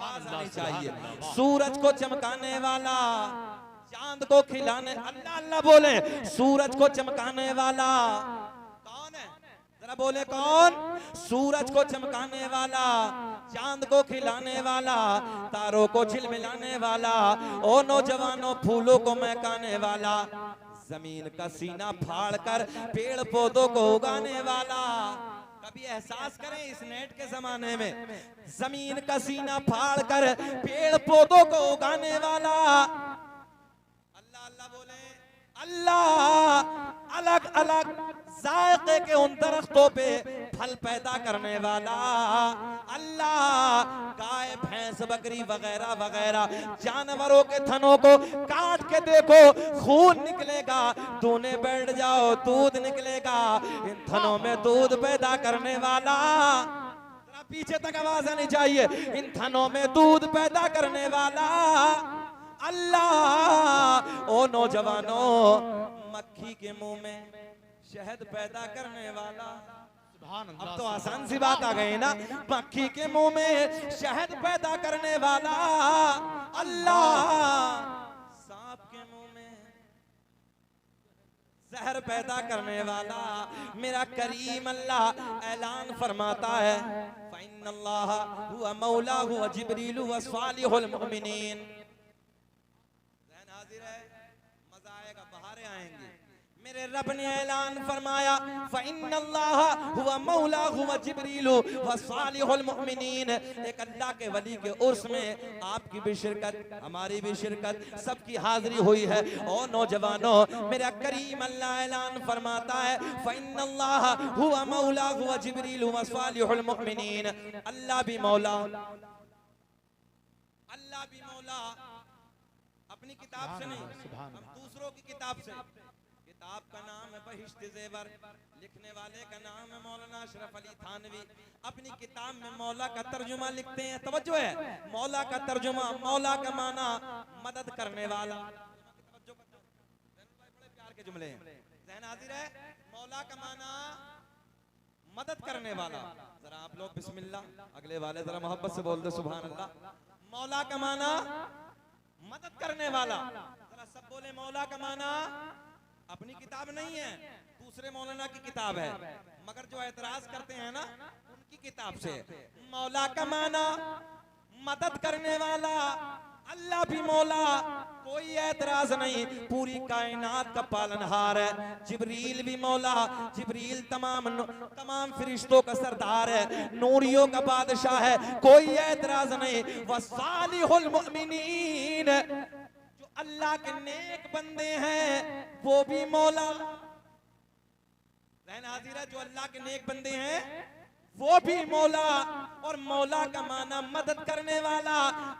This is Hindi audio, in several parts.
आवाज आनी चाहिए। सूरज को चमकाने वाला, चांद को खिलाने, अल्लाह अल्लाह बोले। सूरज को चमकाने वाला कौन है? जरा बोले कौन? सूरज को चमकाने वाला, चांद को खिलाने वाला, तारों को झिलमिलाने वाला, ओ नौजवानों फूलों को महकाने वाला, जमीन का सीना फाड़कर पेड़ पौधों को उगाने वाला। कभी एहसास करें इस नेट के जमाने में, जमीन का सीना फाड़कर पेड़ पौधों को उगाने वाला। अल्लाह अल्लाह बोले। अल्लाह अलग अलग जायके के उन दरख्तों पे फल पैदा करने वाला। अल्लाह गाय भैंस बकरी वगैरह वगैरह जानवरों के थनों को काट के देखो खून निकलेगा, दूने बैठ जाओ दूध निकलेगा। इन थनों में दूध पैदा करने वाला, पीछे तक आवाज आनी चाहिए, इन थनों में दूध पैदा करने वाला अल्लाह। ओ नौजवानों, मक्खी के मुंह में शहद पैदा करने वाला। अब तो आसान सी बात आ गई ना, मक्खी के मुंह में शहद पैदा करने वाला अल्लाह। सांप के मुंह में जहर पैदा करने वाला मेरा करीम अल्लाह ऐलान फरमाता है, फ़इन्नल्लाह हुवा मौलाहु व जिब्रील व सालिहुल मुमिनीन। हाजिर है, मजा आएगा, बहारें आएंगी। मेरे रब ने ऐलान फरमाया, फ़इन्नल्लाह हुवा मौलाहु व जिब्रील व सालिहुल मुमिनीन। एक अल्लाह के वली के उर्स में आपकी भी शिरकत, हमारी भी शिरकत, सबकी हाजिरी हुई है। और नौजवानों, मेरा करीम अल्लाह ऐलान फरमाता है, फ़इन्नल्लाह हुवा मौलाहु व जिब्रील व सालिहुल मुमिनीन। अल्लाह भी मौला, अल्लाह भी मौला, अपनी किताब से नहीं, हम दूसरों की किताब से। किताब का नाम है बहिश्त ज़ेवर, लिखने वाले का नाम है मौलाना अशरफ अली थानवी। अपनी किताब में मौला का तर्जुमा लिखते हैं, तवज्जो है, मौला का तर्जुमा, मौला का माना मदद करने वाला। बड़े प्यार के जुमले हैं, ज़हन हाजिर है। मौला का माना मदद करने वाला। जरा आप लोग बिस्मिल्लाह, अगले वाले जरा मोहब्बत से बोल दे सुभान अल्लाह। मौला का माना मदद करने वाला, जरा सब बोले मौला का माना। अपनी किताब नहीं है, दूसरे मौलाना की किताब है, मगर जो एतराज करते हैं ना उनकी किताब से। मौला का माना मदद करने वाला, अल्लाह भी मौला, कोई एतराज नहीं, पूरी कायनात का पालनहार है। जिब्रील भी मौला, जिब्रील तमाम फरिश्तों का सरदार है, नूरियों का बादशाह है, कोई एतराज नहीं। वसालिहुल मुमिनीन, जो अल्लाह के नेक बंदे हैं वो भी मौला। रहना हाजिर है, जो अल्लाह के नेक बंदे हैं वो भी मौला। और मौला का माना मदद करने वाला।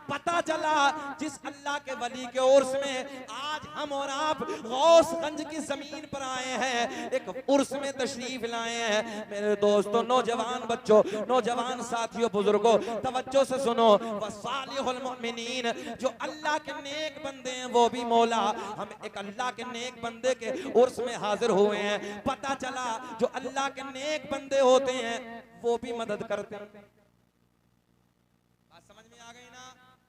पता चला जिस अल्लाह के वली के उर्स में आज हम और आप गौसगंज की जमीन पर आए हैं, एक उर्स में तशरीफ लाए हैं। मेरे दोस्तों, नौजवान बच्चों, नौजवान साथियों, बुजुर्गों, तवज्जो से सुनो। वसालिहुल मुमिनीन, जो अल्लाह के नेक बंदे हैं वो भी मौला। हम एक अल्लाह के नेक बंदे के उर्स में हाजिर हुए हैं। पता चला जो अल्लाह के नेक बंदे होते हैं वो भी मदद करते हैं। बात समझ में आ गई ना?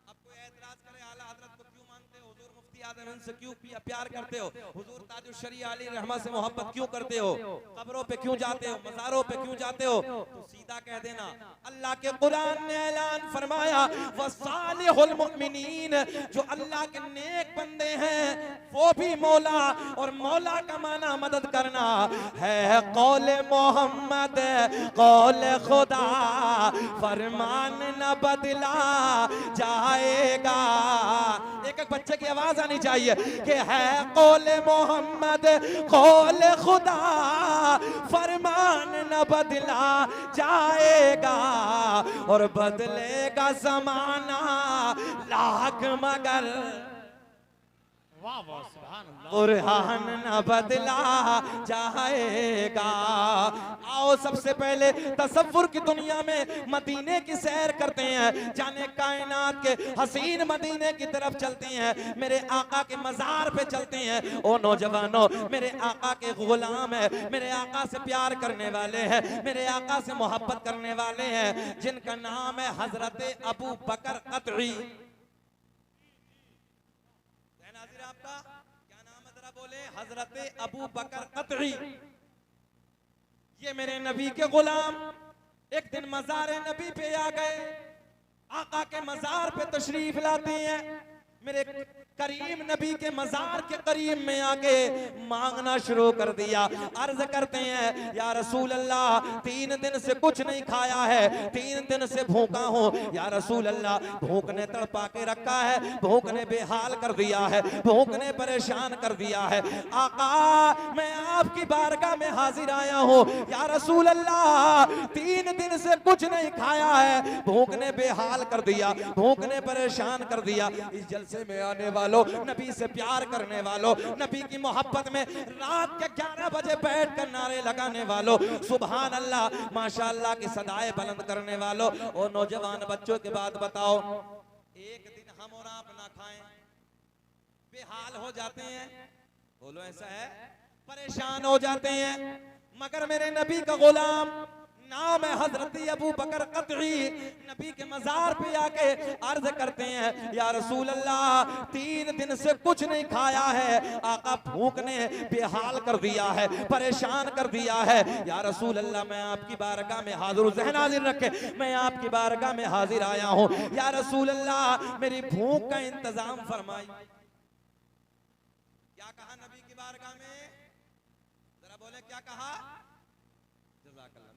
अब कोई एतराज करे आला हजरत को क्यों मानते हो, हुजूर मुफ्ती आजम इनसे क्यों प्यार करते हो, हुजूर ताजुल शरीया अली रहमत से मोहब्बत क्यों करते हो, कब्रों पे क्यों जाते हो, मज़ारों पे क्यों जाते हो, तो सीधा कह देना अल्लाह के कुरान ने ऐलान फरमाया, वसालिहुल मुमिनीन, जो अल्लाह के नेक बंदे हैं वो भी मौला। और मौला का माना मदद करना है। कौले मोहम्मद कौले खुदा, फरमान न बदला जाएगा। एक एक बच्चे की आवाज आनी चाहिए कि है कौले मोहम्मद कौले खुदा, फरमान न बदला जाएगा। और बदलेगा जमाना लाख मगर कुरान न बदला जाएगा। आओ सबसे पहले तसव्वुर की दुनिया में मदीने की सैर करते हैं, जाने कायनात के हसीन मदीने की तरफ चलते हैं, मेरे आका के मजार पे चलते हैं। ओ नौजवानों, मेरे आका के गुलाम है, मेरे आका से प्यार करने वाले हैं, मेरे आका से मोहब्बत करने वाले हैं, जिनका नाम है हजरत अबू बकर क़तई। आपका क्या नाम है जरा बोले? हजरत अबू बकर क़तई। ये मेरे नबी के गुलाम एक दिन मजार नबी पे आ गए, आका के मजार पे तशरीफ लाते हैं, मेरे करीम नबी के मजार के करीब में आके मांगना शुरू कर दिया। अर्ज करते हैं या रसूल अल्लाह, 3 दिन से कुछ नहीं खाया है, 3 दिन से भूखा हूँ। या रसूल अल्लाह, भूख ने तड़पा के रखा है, भूख ने बेहाल कर दिया है, भूख ने परेशान कर दिया है। आका, मैं आपकी बारगाह में हाजिर आया हूँ। या रसूल अल्लाह, 3 दिन से कुछ नहीं खाया है, भूख ने बेहाल कर दिया, भूख ने परेशान कर दिया। इस जलसे में आने वालों, नबी से प्यार करने वालों, नबी की मोहब्बत में रात के 11 बजे बैठ कर नारे लगाने वालों, सुभान अल्लाह माशाअल्लाह की सदाएं बुलंद करने वालों, और नौजवान बच्चों के बाद बताओ, एक दिन हम और आप ना खाएं, बेहाल हो जाते हैं, बोलो ऐसा है, परेशान हो जाते हैं, मगर मेरे नबी का गुलाम नाम है हजरत अबू बकर क़तई, नबी के मजार पे आके अर्ज करते हैं या रसूल अल्लाह, 3 दिन से कुछ नहीं खाया है, आका भूख ने बेहाल कर दिया है, परेशान कर दिया है। या रसूल अल्लाह, मैं आपकी बारगाह में हाजिर, ज़हन हाजिर रखे, मैं आपकी बारगाह में हाजिर आया हूँ। या रसूल अल्लाह, मेरी भूख का इंतजाम फरमाई। क्या कहा नबी की बारगाह में? जरा बोले क्या कहा?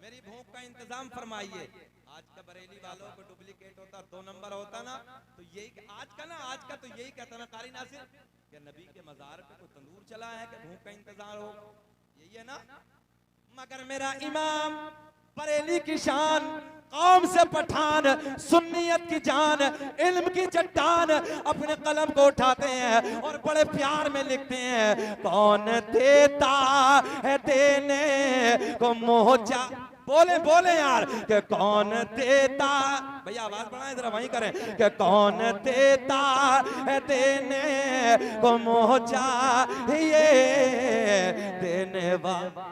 मेरी भूख का इंतजाम फरमाइए। आज का बरेली वालों को डुप्लीकेट होता, 2 नंबर होता ना, तो यही आज का तो यही कहता ना कारी नासिर, क्या नबी के मजार पे कोई तंदूर चला है कि भूख का इंतजार हो, यही है ना। मगर मेरा इमाम बरेली की शान, कौम से पठान, सुन्नियत की जान, इल्म की चट्टान, अपने कलम को उठाते हैं और बड़े प्यार में लिखते हैं, कौन देता है देने को मोहजा, बोले बोले यार, कि कौन देता, भैया आवाज बढ़ाएं जरा, वहीं करें, कि कौन देता है देने को मोहजा, ये देने वाला।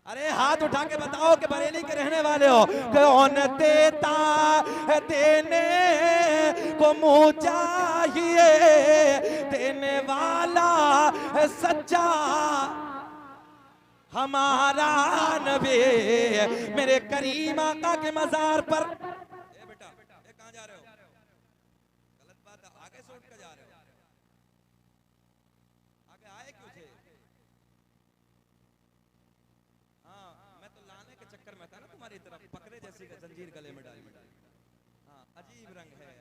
अरे हाथ उठा के बताओ कि बरेली के रहने वाले हो, कौन देता है देने को मुँह चाहिए, देने वाला है सच्चा हमारा नबी। मेरे करीम आका के मजार पर, ए बेटा कहाँ जा रहे हो? गलत बात है, आगे से उठ कर जा रहे हो, आगे आए क्यों थे? हाँ, मैं तो लाने के चक्कर में था ना तुम्हारी तरफ, पकड़े जैसी का जंजीर गले में डाली। हाँ, अजीब रंग है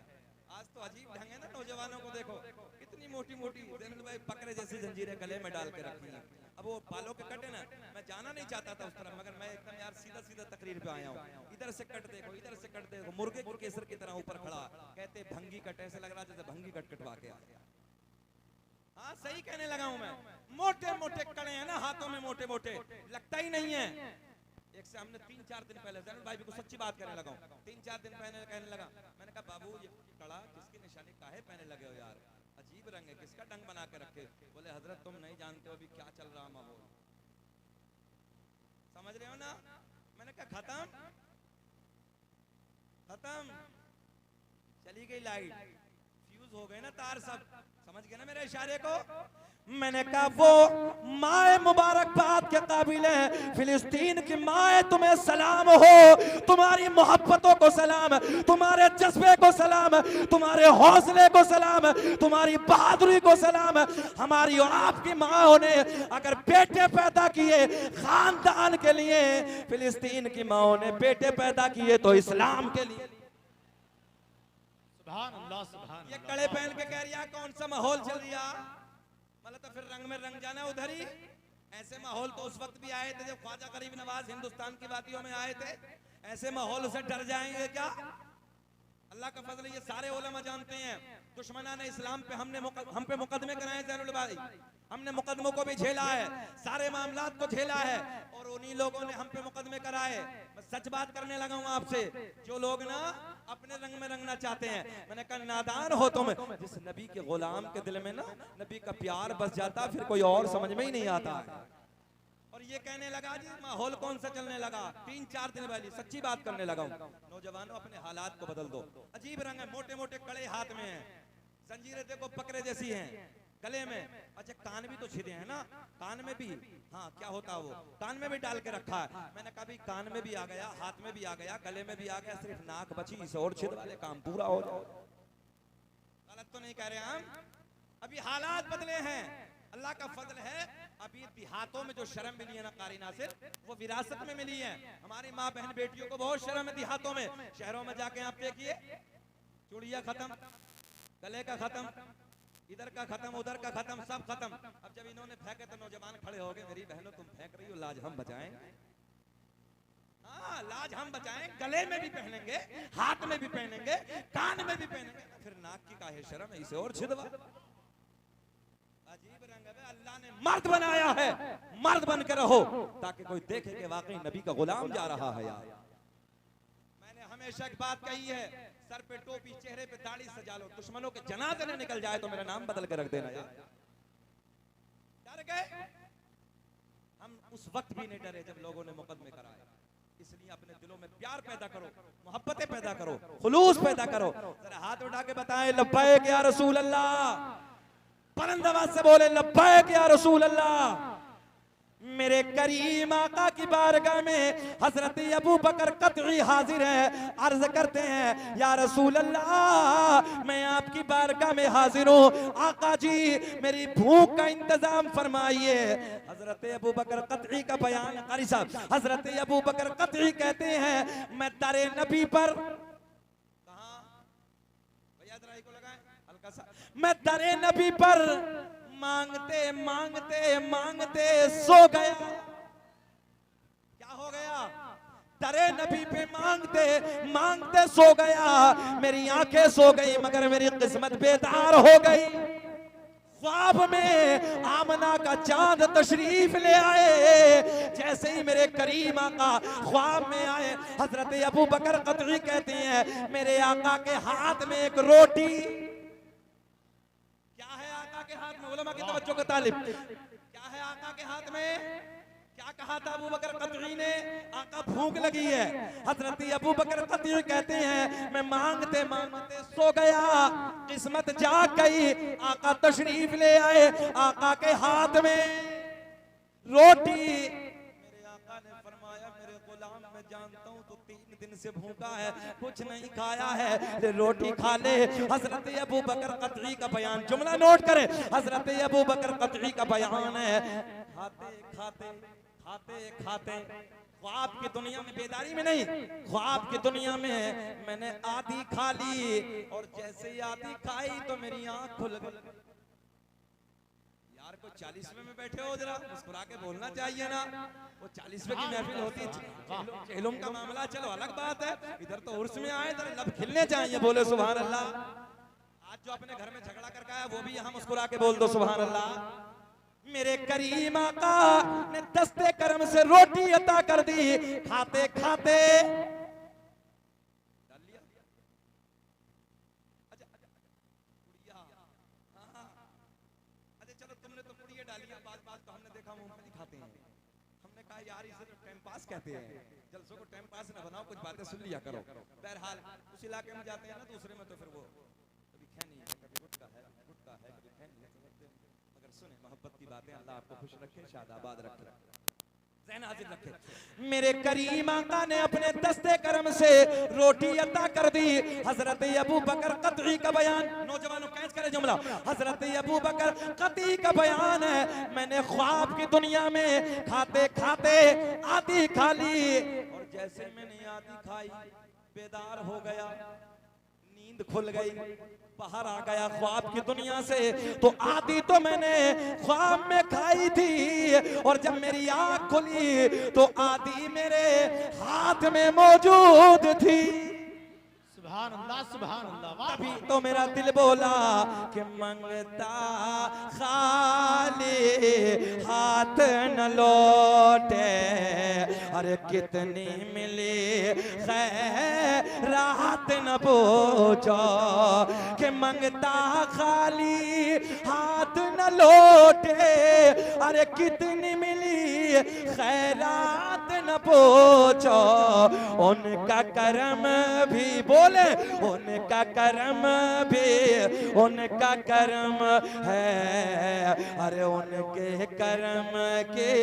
आज तो, अजीब ढंग है ना। नौजवानों को देखो कितनी मोटी मोटी भाई पकड़े जैसी जंजीरें गले में डाल के रखी हैं। अब वो बालों के कटे ना, मैं जाना नहीं चाहता था उस तरफ, मगर मैं एकदम यार सीधा सीधा तकरीर पे आया हूँ। इधर से कट देखो, इधर से कट देखो, मुर्गे की केसर की तरह ऊपर खड़ा, कहते भंगी कट, ऐसे लग रहा जैसे भंगी कट कटवा के आया। हाँ सही कहने लगा हूँ मैं, मोटे मोटे कड़े हैं ना हाथों में, मोटे मोटे, लगता ही नहीं है। एक से हमने 3-4 दिन पहले जैनल भाई भी को सच्ची बात कहने लगा हूँ, 3-4 दिन पहले कहने लगा, मैंने कहा बाबू ये कड़ा किसकी निशानी काहे पहने लगे हो यार, अजीब रंग है, किसका ढंग बना के रखे? बोले हजरत तुम नहीं जानते हो अभी क्या चल रहा माहौल, समझ रहे हो ना। मैंने कहा खत्म खत्म, चली गई लाइट, फ्यूज हो गए ना तार सब, समझ गए ना मेरे इशारे को। मैंने कहा वो माए मुबारकबाद के काबिल है, फिलिस्तीन की माए तुम्हें सलाम हो, तुम्हारी मोहब्बतों को सलाम, तुम्हारे जज्बे को सलाम, तुम्हारे हौसले को सलाम, तुम्हारी बहादुरी को सलाम। हमारी और आपकी माओ ने अगर बेटे पैदा किए खानदान के लिए, फिलिस्तीन की माओ ने बेटे पैदा किए तो इस्लाम के लिए। सुभान अल्लाह, सुभान। ये कड़े पहन के कह रही है कौन सा माहौल चल रहा, मतलब तो फिर रंग में रंग जाना उधर ही। ऐसे माहौल तो उस वक्त भी आए थे जब ख्वाजा गरीब नवाज हिंदुस्तान की वादियों में आए थे, ऐसे माहौल से डर जाएंगे क्या? अल्लाह का फजल, ये सारे उलमा जानते हैं। दुश्मनान इस्लाम पे हम पे मुकदमे कराए ज़ैनुल भाई, हमने मुकदमों को भी झेला है, सारे मामलात को झेला है, और उन्हीं लोगों ने हम पे मुकदमे कराए। मैं सच बात करने लगा हूं आपसे, जो लोग ना अपने रंग में रंगना चाहते हैं, मैंने कहा नादान हो तुम। जिस नबी के गुलाम के दिल में ना नबी का प्यार बस जाता, फिर कोई और समझ में ही नहीं आता। और ये कहने लगा जी माहौल कौन सा चलने लगा, 3-4 दिन पहले सच्ची बात करने लगा हूं, नौजवानों अपने हालात को बदल दो। अजीब रंग है, मोटे मोटे कड़े हाथ में हैं, जंजीरें देखो बकरे जैसी हैं गले में। अच्छा कान भी तो छिदे हैं ना, कान में भी, हाँ क्या होता वो कान में भी डाल के रखा है। मैंने कहा भी कान में भी आ गया, हाथ में भी आ गया, गले में भी आ गया, सिर्फ नाक बची, इसे और छिद वाले काम पूरा हो जाए। गलत तो नहीं कह रहे हम, अभी हालात बदले हैं, अल्लाह का फजल है। अभी देहातों में जो शर्म मिली है ना कारी नासिर, वो विरासत में मिली है। हमारी माँ बहन बेटियों को बहुत शर्म है देहातों में। शहरों में जाके आप देखिए, चूड़िया खत्म, गले का खत्म, इधर का खत्म, उधर का खत्म, सब खत्म। अब जब इन्होंने फेंके तो नौजवान खड़े हो गए, मेरी बहनों तुम फेंक रही हो, लाज हम बचाएं। हाँ लाज हम बचाएं, गले में भी पहनेंगे, हाथ में भी पहनेंगे, कान में भी पहनेंगे, फिर नाक की काहे शर्म है, इसे और छिदवा। अजीब रंग है, अल्लाह ने मर्द बनाया है, मर्द बन के रहो ताकि कोई देखे कि वाकई नबी का गुलाम जा रहा है। यार मैंने हमेशा एक बात कही है, सर पे टोपी, चेहरे पे दाढ़ी सजा लो, दुश्मनों के जनाजे न निकल जाए तो मेरा नाम बदल के रख देना। यार डर गए हम, उस वक्त भी नहीं डरे जब लोगों ने मुकदमे कराए। इसलिए अपने दिलों में प्यार पैदा करो, मोहब्बतें पैदा करो, खुलूस पैदा करो। जरा हाथ उठा के बताएं लब्बैक या रसूल अल्लाह, बुलंद आवाज से बोले लब्बैक या रसूल अल्लाह। मेरे करीम आका की बारगाह में हजरत अबू बकर कतई हाजिर है, अर्ज करते हैं या रसूल अल्लाह मैं आपकी बारगाह में हाजिर हूँ, आका जी मेरी भूख का इंतजाम फरमाइए। हजरत अबू बकर कतई का बयान कारी साहब, हजरत अबू बकर कतई कहते हैं मैं दरे नबी पर, कहाँ भैया जरा को लगाएं हल्का सा, मैं दरे नबी पर मांगते मांगते मांगते सो गया। क्या हो गया? दरे नबी पे मांगते मांगते सो गया। मेरी आंखें सो गई मगर मेरी किस्मत बेदार हो गई। ख्वाब में आमना का चांद तशरीफ ले आए, जैसे ही मेरे करीम आका ख्वाब में आए, हजरत अबू बकर कतई कहते हैं मेरे आका के हाथ में एक रोटी, के हाथ में, उलमा की तवज्जो का तालिब, क्या है आका के हाथ में? क्या कहा था अबू बकर कतई ने? आका भूख लगी है। हजरत अबू बकर कतई कहते हैं मैं मांगते मांगते सो गया, किस्मत जाग गई, आका तशरीफ ले आए, आका के हाथ में रोटी। मेरे आका ने फरमाया मेरे गुलाम मैं जानता हूं तो 3 दिन से भूखा है, कुछ नहीं खाया है, रोटी खा ले। हजरत अबू बकर कतई का बयान, जुमला नोट करें, हजरत अबू बकर कतई का बयान है खाते खाते खाते खाते ख्वाब की दुनिया में, बेदारी में नहीं, ख्वाब की दुनिया में मैंने आधी खा ली, और जैसे ही आधी खाई तो मेरी आंख खुल गई। यार को 40वें में बैठे हो, जरा मुस्कुरा के बोलना चाहिए ना। वो 40वें की महफिल होती है, चेहलुम का मामला चलो अलग बात है, इधर तो उर्स में आए, जरा लब खिलने चाहिए, बोले सुभान अल्लाह। आज जो अपने घर में झगड़ा करके आया वो भी यहाँ मुस्कुरा के बोल दो सुभान अल्लाह। मेरे करीम आका ने दस्ते करम से रोटी अता कर दी, खाते खाते यार इसे तो टाइम पास कहते हैं, जलसों को टाइम पास ना बनाओ, कुछ बातें सुन लिया करो। बहरहाल उस इलाके में जाते हैं ना दूसरे में, तो फिर वो कभी खैनी है, कभी गुटका है, कभी खैनी है, मगर सुने मोहब्बत की बातें। अल्लाह आपको खुश रखे, शादाबाद रखे, ज़हन हाजिर रखे। मेरे करीम आका ने अपने दस्ते करम से रोटी अता कर दी। हजरत अबू बकर कतई का बयान, नौजवानों कैच करे जुमला, हजरत अबू बकर कतई का बयान है मैंने ख्वाब की दुनिया में खाते खाते आधी खा ली, और जैसे मैंने आधी खाई बेदार हो गया, नींद खुल गई, बाहर आ गया ख्वाब की दुनिया से। तो आधी तो मैंने ख्वाब में खाई थी, और जब मेरी आंख खुली तो आधी मेरे हाथ में मौजूद थी। सुभान अल्लाह। तभी तो मेरा दिल बोला कि मंगता खाली हाथ न लौटे, अरे कितनी मिली खैरात न पूछो, कि मंगता खाली हाथ न लौटे, अरे कितनी मिली खैरात न पूछो। उनका करम भी बोले, उनका करम भी उनका करम है, अरे उनके करम के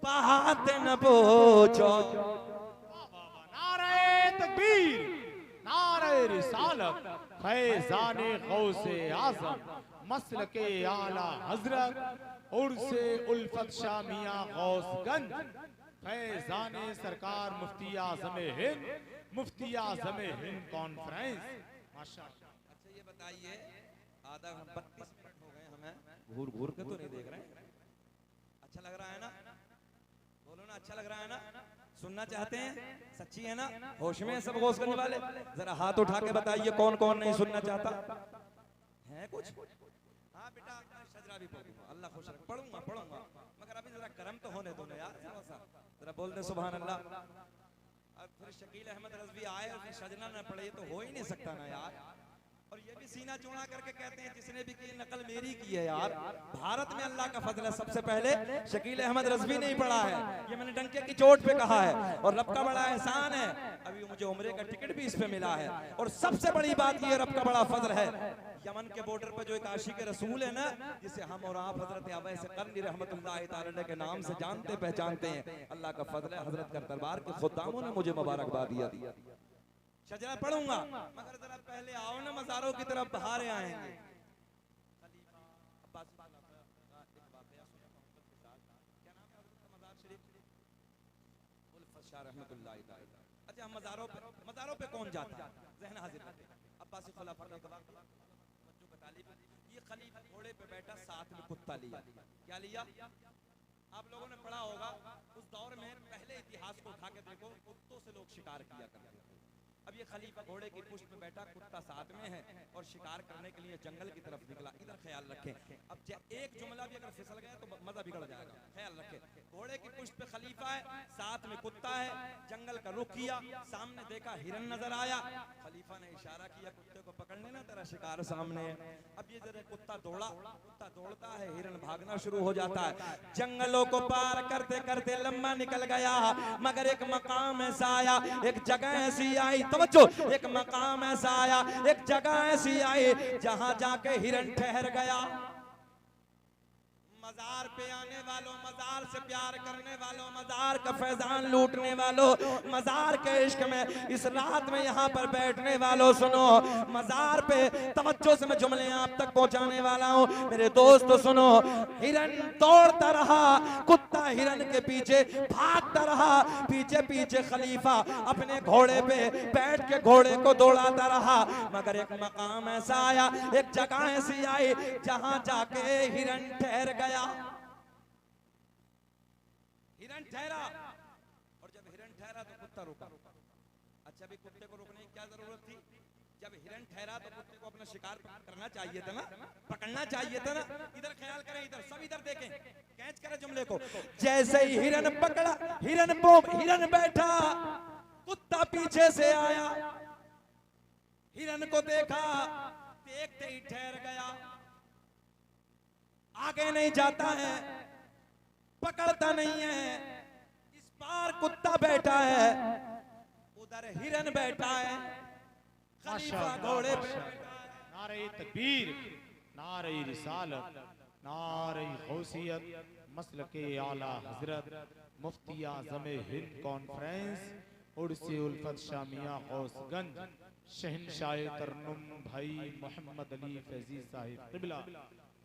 बात न पूछो। नारे तकबीर, नारे रिसालत, फैज़ाने गौसे आज़म, मसलके आला हजरत, उर्से उल्फत शामिया गौसगंज, फैज़ाने सरकार मुफ्ती आज़म हिंद, मुफ्ती आज़म हिंद कॉन्फ्रेंस। माशाअल्लाह। अच्छा ये बताइए, आधा 32 मिनट हो गए हमें, घूर घूर के तो नहीं देख रहे हैं? अच्छा लग रहा है ना? बोलो ना, अच्छा लग रहा है ना? सुनना चाहते हैं? सच्ची है ना? होश में है सब गौस करने वाले? जरा हाथ उठा के बताइए कौन कौन नहीं सुनना चाहता है कुछ? हाँ बेटा, शजरा भी पढ़ूंगा, अल्लाह खुश रखे, पढ़ूंगा पढ़ूंगा, मगर अभी जरा करम तो होने दो ना यार, जरा बोल दे सुभान अल्लाह। अब फिर शकील अहमद रज़वी आए और फिर शजना न पढ़े, ये तो हो ही नहीं सकता ना यार। और ये भी सीना चौड़ा करके कहते हैं जिसने भी की नकल मेरी की है यार। भारत में अल्लाह का फजल है, सबसे पहले शकील अहमद रज़वी ने ही पढ़ा है, ये मैंने डंके की चोट पे कहा है, और रब का बड़ा एहसान है अभी मुझे उम्रे का टिकट भी इस पे मिला है। और सबसे बड़ी बात ये रब का बड़ा फजल है, यमन के बॉर्डर पे जो एक आशिक रसूल है ना, जिसे हम और आप हजरत अवैस करनी रहमतुल्लाह तआला के नाम से जानते पहचानते हैं, अल्लाह का फजल है, हजरत का दरबार के खुद्दामों ने मुझे मुबारकबाद दिया। शजरा पढ़ूंगा, मगर जरा पहले आओ ना मज़ारों की तरफ, बहारे आएंगे। खलीफा अब्बास का एक वाकया सुना मोहब्बत के साथ, क्या नाम है हजरत का मज़ार शरीफ? उल्फत शाह रहमतुल्लाह तआला। अच्छा हम मज़ारों पे कौन जाता है? ज़हन हाजिर रखें। अब्बासी खुलाफा का एक वाकया, बच्चों का तालिब, ये खलीफा घोड़े पे बैठा, साथ में कुत्ता लिया। क्या लिया? आप लोगों ने पढ़ा होगा उस दौर में, पहले इतिहास को उठा के देखो, कुत्तों से लोग शिकार किया करते थे। अब ये खलीफा घोड़े की पुष्ट में बैठा, कुत्ता साथ में है, और शिकार करने के लिए जंगल की तरफ निकला। इधर ख्याल रखें, अब एक जुमला भी अगर फिसल गया तो मजा बिगड़ जाएगा, ख्याल रखें। घोड़े की पुष्ट पे खलीफा है, साथ में कुत्ता है, जंगल का रुख किया, सामने देखा हिरन नजर आया, खलीफा ने इशारा किया कुत्ते को पकड़ लेना, तेरा शिकार सामने है। अब ये जरा कुत्ता दौड़ा, कुत्ता दौड़ता है, हिरन भागना शुरू हो जाता है, जंगलों को पार करते करते लंबा निकल गया, मगर एक मकाम ऐसा आया, एक जगह ऐसी आई, एक मकाम ऐसा आया, एक जगह ऐसी आई जहां जाके हिरन ठहर गया। मजार पे आने वालों, मजार से प्यार करने वालों, मजार का फैजान लूटने वालों, मजार के इश्क में इस रात में यहाँ पर बैठने वालों, सुनो, मजार पे तवज्जो से मैं जुमले आप तक पहुँचाने वाला हूँ मेरे दोस्तों, सुनो। हिरन दौड़ता रहा, कुत्ता हिरन के पीछे भागता रहा, पीछे पीछे खलीफा अपने घोड़े पे बैठ के घोड़े को दौड़ाता रहा, मगर एक मकाम ऐसा आया, एक जगह ऐसी आई जहां जाके हिरन ठहर गया। हिरन ठहरा, और जब हिरन ठहरा तो कुत्ता रुका। अच्छा भी कुत्ते को रुकने की क्या जरूरत थी? जब हिरन ठहरा तो कुत्ते को अपना शिकार करना चाहिए था ना, पकड़ना चाहिए था ना। इधर ख्याल करें, इधर सब इधर देखें, कैच करें जुमले को। जैसे ही हिरन पकड़ा, हिरन बैठा, कुत्ता पीछे से आया, हिरन को देखा, देखते ही ठहर गया, आगे नहीं जाता है, पकड़ता नहीं है। इस पार कुत्ता बैठा है, उधर हिरन बैठा है, खलीफा घोड़े पे बैठा है। नारे तकबीर, नारे रिसालत, नारे गौसियत, मसलके आला हजरत, मुफ्ती आज़म हिंद कॉन्फ्रेंस, उर्से उल्फत शामिया गौसगंज, शहनशाह तरन्नुम भाई मोहम्मद अली फैजी साहिब क़िबला।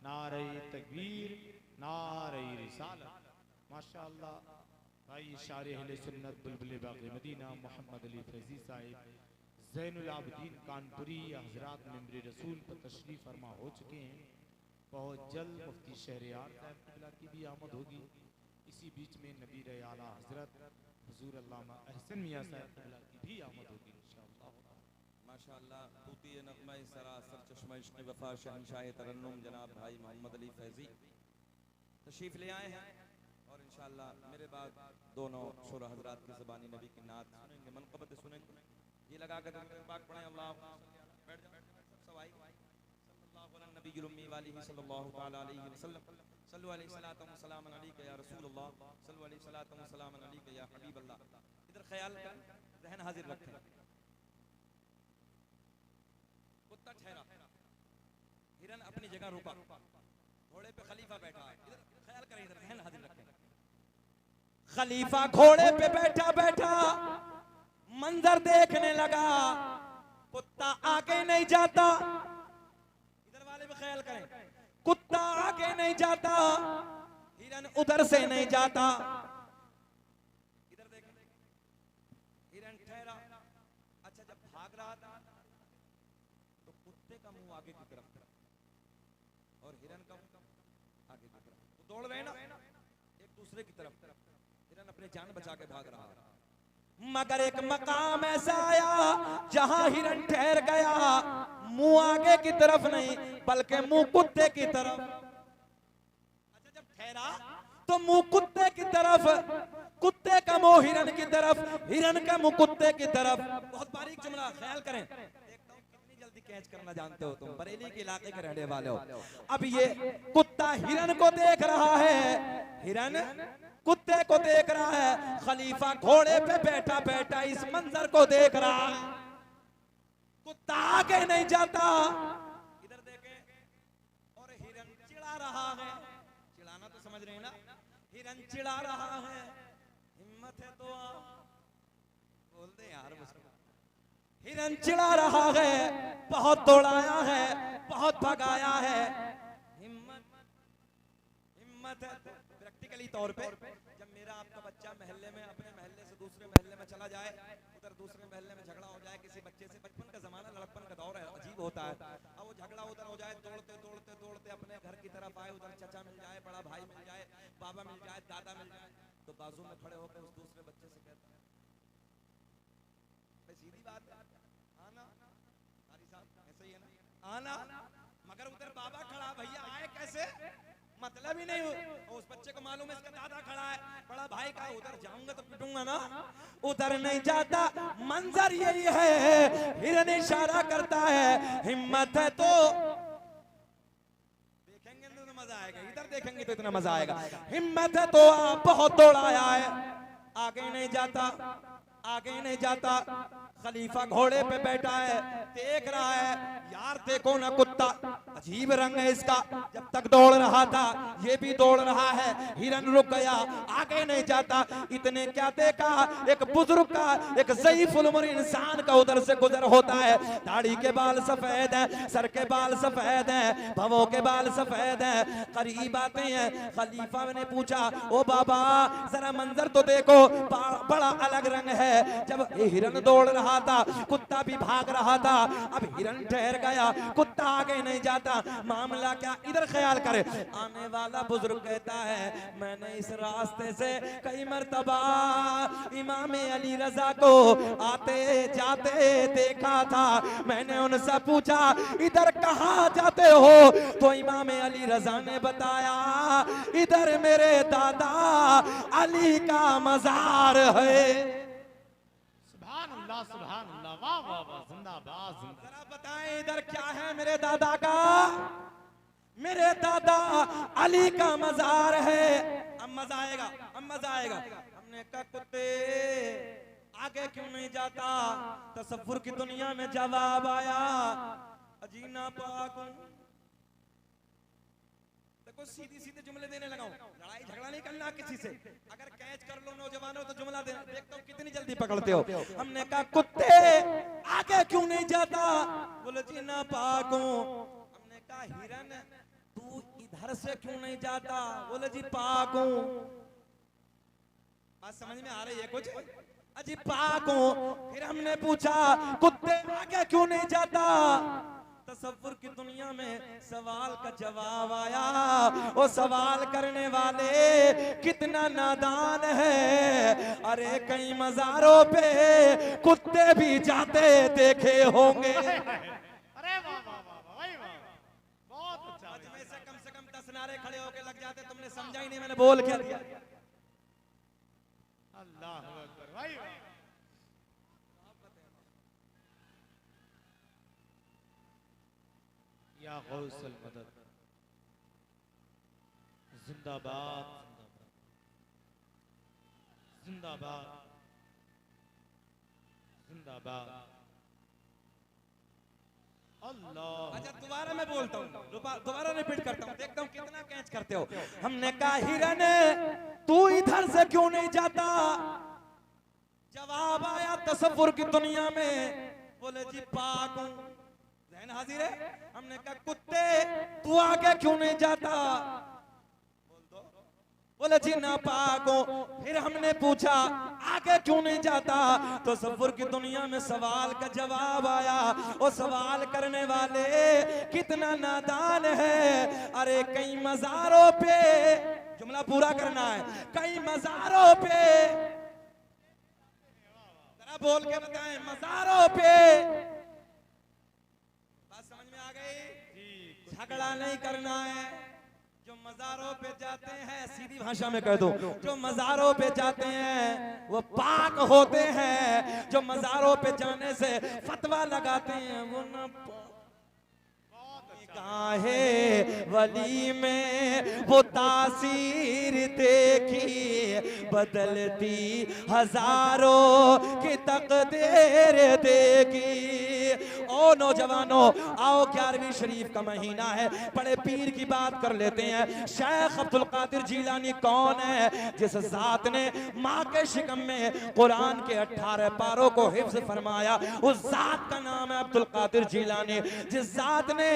नारे तकबीर, नारे रिसालत। माशाअल्लाह भाई शारे अहले सुन्नत बुलबुल बाग़े मदीना मोहम्मद अली फैजी साहिब ज़ैनुल आबिदीन कानपुरी हज़रात मेंबर रसूल पर तशरीफ़ फरमा हो चुके हैं। बहुत जल्द मुफ्ती शहरियार साहब क़िबला की भी आमद होगी। इसी बीच में नबी आला हज़रत हुज़ूर अल्लामा अहसन मियां साहब क़िबला की भी आमद होगी इंशाअल्लाह। माशाअल्लाह तूती नगमा सरासर चश्मा इश्क़ वफा शहंशाह तरन्नुम जनाब भाई मोहम्मद अली फैजी तशरीफ ले आए हैं और इंशाअल्लाह मेरे बाद दोनों शोरा हजरात की ज़बानी नबी की नात सुनेंगे, मनक़बत सुनेंगे। ये लगा कर पाक पढ़ें अल्लाह बैठ जाओ सब आई सल्लल्लाहु अलैहि नबी उम्मी वालिही सल्लल्लाहु तआला अलैहि वसल्लम सल्लु अलैहि सलातु व सलाम अलैका या रसूलल्लाह सल्लु अलैहि सलातु व सलाम अलैका या हबीबल्लाह। इधर ख्याल करें, ज़हन हाजिर रखें। कुत्ता ठहरा, हिरन अपनी जगह रुका, घोड़े पे खलीफा बैठा है। इधर ख्याल करें, इधर ज़हन हाजिर रखें। खलीफा घोड़े पे बैठा बैठा मंजर देखने लगा, कुत्ता आगे नहीं जाता। इधर वाले भी ख्याल करें, कुत्ता आगे नहीं जाता, हिरन उधर से नहीं जाता। इधर देखें, हिरन ठहरा। अच्छा, जब भाग रहा था तो कुत्ते का मुंह आगे की तरफ और हिरन का मुंह आगे की तरफ, तो दौड़ रहे ना एक दूसरे की तरफ। हिरन अपनी जान बचा के भाग रहा, मगर एक मकाम ऐसा आया जहां हिरन ठहर गया, मुंह आगे की तरफ नहीं बल्कि मुंह कुत्ते की तरफ। अच्छा, जब ठहरा तो मुंह कुत्ते की तरफ, कुत्ते का मुंह हिरन की तरफ, हिरन का मुंह कुत्ते की तरफ। बहुत बारीक जुमला, ख्याल करें। देखता हूं कितनी जल्दी कैच करना जानते हो तुम, बरेली के इलाके के रहने वाले हो। अब ये कुत्ता हिरन को देख रहा है, हिरन कुत्ते को देख रहा है, खलीफा घोड़े पे बैठा बैठा इस मंजर को देख रहा है। कुत्ता आगे नहीं जाता, इधर देखें, और हिरन चिढ़ा रहा है। चिढ़ाना तो समझ रहे हैं ना, हिरन चिढ़ा रहा है। हिम्मत है तो बोल दे यार मुझको। हिरन चिढ़ा रहा है, बहुत दौड़ाया है, बहुत भगाया है। हिम्मत है तो प्रैक्टिकली तौर पे जब मेरा आपका बच्चा महल्ले में अपने महल्ले से दूसरे महल्ले में चला जाए, उधर दूसरे महल्ले में झगड़ा हो जाए किसी बच्चे से, बचपन का जमाना, लड़कपन का दौर है, अजीब होता है। अब वो झगड़ा उधर हो जाए, दौड़ते दौड़ते दौड़ते अपने घर की तरफ आए, उधर चचा मिल जाए, बड़ा भाई मिल जाए, बाबा मिल जाए, दादा मिल जाए, तो बाजू में खड़े होकर उस दूसरे बच्चे से कहता है, सीधी बात है, आना कारी साहब ऐसे ही है ना, आना। मगर उधर बाबा खड़ा, भैया आए कैसे, मतलब ही नहीं। उस बच्चे को मालूम है इसका दादा खड़ा है, बड़ा भाई का, उधर जाऊंगा तो पिटूंगा ना, उधर नहीं जाता। मंजर यही है, हिरन इशारा करता है, हिम्मत है तो देखेंगे तो मजा आएगा, इधर देखेंगे तो इतना मजा आएगा। हिम्मत है तो आप, बहुत दौड़ाया है, आगे नहीं जाता, आगे नहीं जाता। खलीफा घोड़े पे बैठा है, देख रहा है, यार देखो ना कुत्ता, अजीब रंग है इसका। जब तक दौड़ रहा था ये भी दौड़ रहा है, हिरन रुक गया, आगे नहीं जाता। इतने क्या देखा, एक बुजुर्ग का, एक ज़ईफ़ुल उम्र इंसान का उधर से गुजर होता है। दाढ़ी के बाल सफेद हैं, सर के बाल सफेद हैं, भवों के बाल सफेद हैं, करीब आते हैं। खलीफा ने पूछा, ओ बाबा जरा मंजर तो देखो, बड़ा अलग रंग है। जब हिरन दौड़ रहा था, कुत्ता भी भाग रहा था, अब हिरन ठहर गया, कुत्ता आगे नहीं जाता, मामला क्या। इधर ख्याल करे, आने वाला बुजुर्ग कहता है, मैंने इस रास्ते से कई मर्तबा इमाम अली रजा को आते जाते देखा था। मैंने उनसे पूछा, इधर कहाँ जाते हो, तो इमाम अली रजा ने बताया, इधर मेरे दादा अली का मजार है। सुभान अल्लाह, वाह वाह वाह, जिंदाबाद। जरा बताएं इधर क्या है मेरे दादा का, मेरे दादा अली का मजार है। अब मजा आएगा, अब मजा आएगा। हमने कहा कुत्ते आगे क्यों नहीं जाता, तसव्वुर की दुनिया में जवाब आया, अजीना पाक। देखो सीधी सीधे जुमले देने लगा हूं, लड़ाई झगड़ा नहीं करना किसी से। अगर कैच कर लो नौजवानों तो जुमला देना, देखता हूं कितनी जल्दी पकड़ते हो। हमने कहा कुत्ते आगे क्यों नहीं जाता, बोले जी ना पाक हूं। हमने कहा हिरन तू इधर से क्यों नहीं जाता, बोले जी पाक हूं। बात समझ में आ रही है कुछ, अजी पाक हूं। फिर हमने पूछा कुत्ते आगे क्यों नहीं जाता, तसव्वुर की दुनिया में सवाल का जवाब आया। वो सवाल करने वाले कितना नादान है। अरे कई मज़ारों पे कुत्ते भी जाते देखे होंगे। अरे वाह वाह वाह वाह भाई वाह, बहुत अच्छा। मजमे से कम 10 नारे खड़े होके लग जाते। तुमने समझा ही नहीं मैंने बोल क्या दिया। अल्लाह अकबर भाई वाह। या गौसल मदद, जिंदाबाद जिंदाबाद जिंदाबाद। अल्लाह। अच्छा दोबारा मैं बोलता हूँ, दोबारा रिपीट करता हूँ, देखता हूँ कितना कैच करते हो। हमने कहा हिरन तू इधर से क्यों नहीं जाता। जवाब आया तसव्वुर की दुनिया में, बोले जी पाक हूँ, ज़हन हाजिर है। हमने कहा कुत्ते तू आगे क्यों नहीं जाता। बोल दो। बोले जी नापाक हूँ। फिर हमने पूछा आगे क्यों नहीं जाता। तो तसव्वुर की दुनिया में सवाल का जवाब आया। वो सवाल करने वाले कितना नादान है। अरे कई मज़ारों पे, जुमला पूरा करना है, कई मज़ारों पे, जरा बोल के बताएं, मज़ारों पे। बात समझ में आ गई। झगड़ा नहीं करना है। जो मज़ारों पे जाते हैं, सीधी भाषा में कह दो, जो मज़ारों पे जाते हैं वो पाक होते हैं। जो मज़ारों पे जाने से फतवा लगाते हैं वो न काहे वली में वो तासीर देखी, बदलती हजारों की तकदीर देखी। ओ नौजवानों आओ, 11वीं शरीफ का महीना है, बड़े पीर की बात कर लेते हैं। शेख अब्दुल कादिर जिलानी कौन है। जिस जात ने माँ के शिकम में कुरान के 18 पारों को हिफ्ज फरमाया, उस जात का नाम है अब्दुल कादिर जिलानी। जिस जात ने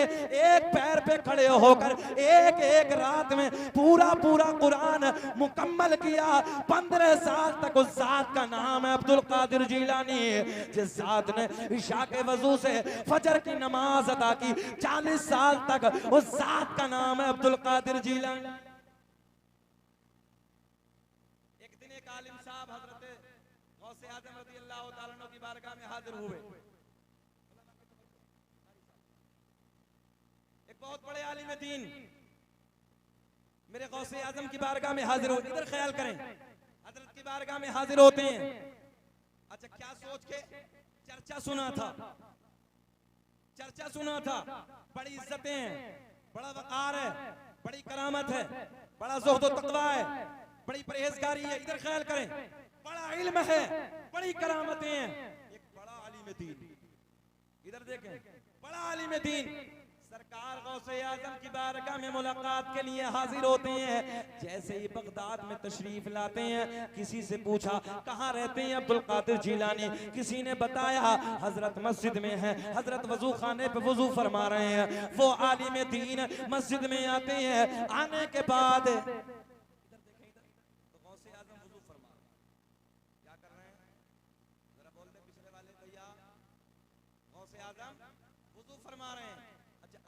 एक पैर पे खड़े होकर एक एक रात में पूरा पूरा कुरान मुकम्मल किया, 15 साल तक उस जात का नाम है अब्दुल कादिर जिलानी। जिस जात ने इशा के वजू से फजर की नमाज अदा की, 40 साल तक उस जात का नाम है अब्दुल कादिर जिलानी। एक दिन एक आलिम साहब हजरत गौसे आजम रज़ी अल्लाह तआला अन्हु की बारगाह में हाजिर हुए। बहुत बड़े आलिम दीन मेरे गौसे आजम की बारगाह में हाजिर हो। इधर ख्याल करें, हजरत की बारगाह में हाजिर होते हैं। अच्छा क्या सोच के चर्चा सुना था, चर्चा सुना था, बड़ी इज्जतें हैं, बड़ा वकार है, बड़ी करामत है, बड़ा ज़ुहद व तक़वा है, बड़ी परहेजगारी है। इधर ख्याल करें, बड़ा इल्म है, बड़ी करामतें हैं। एक बड़ा आलिम दीन, इधर देखें, बड़ा आलिम दीन सरकार गौसे आजम की बारगाह में मुलाकात के लिए हाजिर होते हैं। जैसे ही बगदाद में तशरीफ लाते हैं, किसी से पूछा कहाँ रहते हैं अब्दुल कादिर जिलानी, किसी ने बताया हजरत मस्जिद में है, हजरत वजू खाने पे वजू फरमा रहे हैं। वो आलिम दीन मस्जिद में आते हैं, आने के बाद तो गौसे आजम वजू फरमा क्या कर रहे हैं, जरा बोल दे पिछले वाले भैया, गौसे आजम वजू फरमा रहे हैं।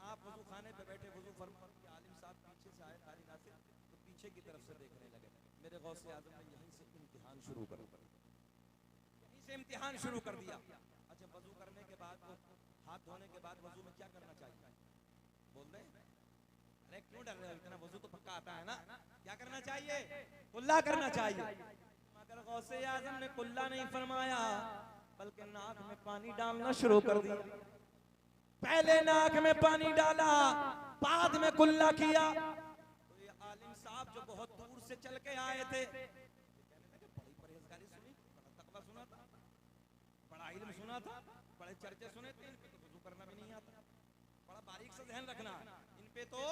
आप वजू खाने पे बैठे वजू फरमा, आलिम साहब पीछे से आए कारी नासिर, तो पीछे की तरफ से देखने लगे। मेरे गौसे आजम ने यहीं से इम्तिहान शुरू कर दिया, यहीं से इम्तिहान शुरू कर दिया। अच्छा वजू करने के बाद, हाथ धोने के बाद वजू में क्या करना चाहिए, बोल दे। अरे क्यों डर रहे हो इतना, वजू तो पक्का आता है ना। क्या करना चाहिए, कुल्ला करना चाहिए। मगर गौसे आजम ने कुल्ला नहीं फरमाया, बल्कि नाक में पानी डालना शुरू कर दिया। पहले नाक में पानी डाला, बाद में कुल्ला किया। तो ये आलिम साहब जो बहुत दूर से चल के आए थे, बड़ी परहेजगारी सुनी, बड़ा तकवा सुना था, बड़ा इल्म सुना था, बड़े चर्चे सुने थे, इन पे तो वुजू करना भी नहीं आता। बड़ा बारीक से ध्यान रखना, इन पे तो